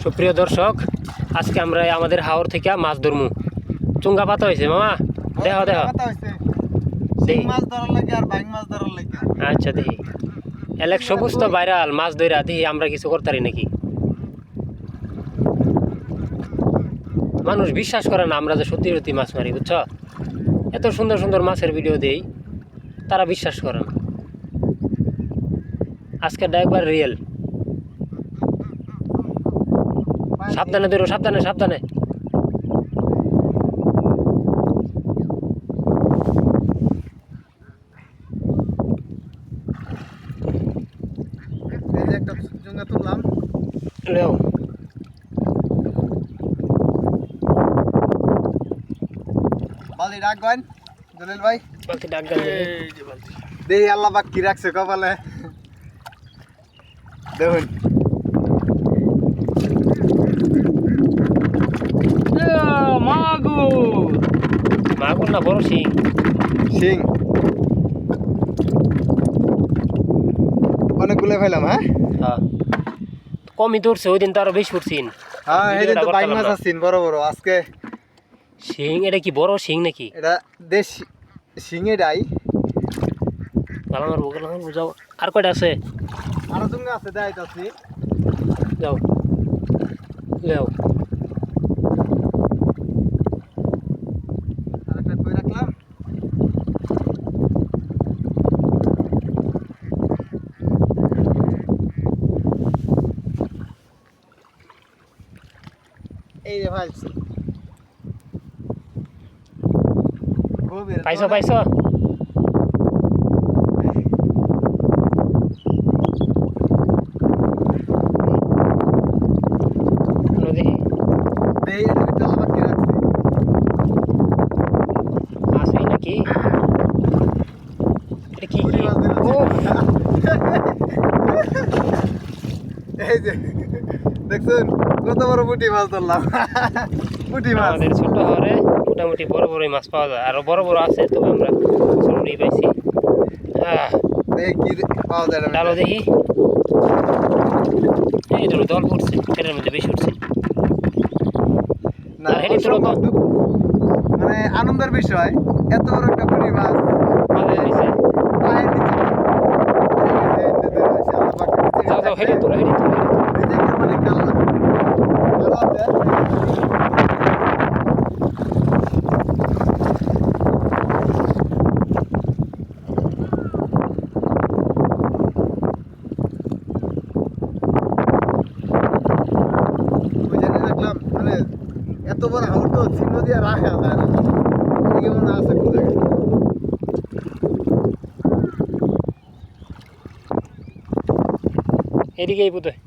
সুপ্রিয় দর্শক, আজকে আমরা আমাদের হাওর থেকে মাছ ধরমু। চুঙ্গা পাতা হয়েছে মামা, দেখো দেখো আচ্ছা দেখি এলেক সবুজ তো ভাইরাল মাছ ধরা দেখি আমরা কিছু করতারি নাকি। মানুষ বিশ্বাস করে না আমরা যে সত্যি সত্যি মাছ মারি, বুঝছো? এত সুন্দর সুন্দর মাছের ভিডিও দেই, তারা বিশ্বাস করে না। আজকে একবার রিয়েল। সাবধানে ধরো, সাবধানে সাবধানে। একটা চুঙ্গা তুললাম। লেও বালতি ডাকবেন জলিল ভাই, বালতি ডাক দেন। দেই আল্লাহ পাক কি রাখছে কপালে দেখুন। মাগুর মাগুর না বড় শিং। সিং অনেকগুলো ফেলাম। হ্যাঁ হ্যাঁ কমই ধরছে, ওই দিন তো আরো বেশি উঠছিন। হ্যাঁ এই তো বাইক মাছ আসছেন বড় বড় আজকে। শিং এটা কি বড় শিং নাকি? এটা দেশ সিংয়ে ডাই। গালামার যাও। আর কয়টা আছে? আরো চুঙ্গা আছে দেখাইতাছি। যাও লেও। আরেকটা কই রাখলাম। এই রে ভাই পাইছো পাইছো? আছে নাকি? এটা কি? এই যে দেখছেন কত বড় পুঁটি মাছ ধরলাম। পুঁটি মাছ আমাদের ছোট হাওরে মোটামুটি বড় বড় মাছ পাওয়া যায়, আরো বড় বড় আছে, তবে আমরা ছোটই পাইছি। কি পাওয়া যায় ডালো দেখি। এই ধরো দল পড়ছে, এটার মধ্যে বেশি উঠছে না। মানে আনন্দের বিষয় এত বড় একটা পুঁটি মাছ মাথায় নিচে। পায়ের নিচে। যাও যাও, হেঁটে তোলো হেঁটে তোলো। মানে এত বড় হাওর তো চিহ্ন দিয়ে রাখা যায় না। মনে আছে কোন জায়গায়। এদিকেই বোধ হয়।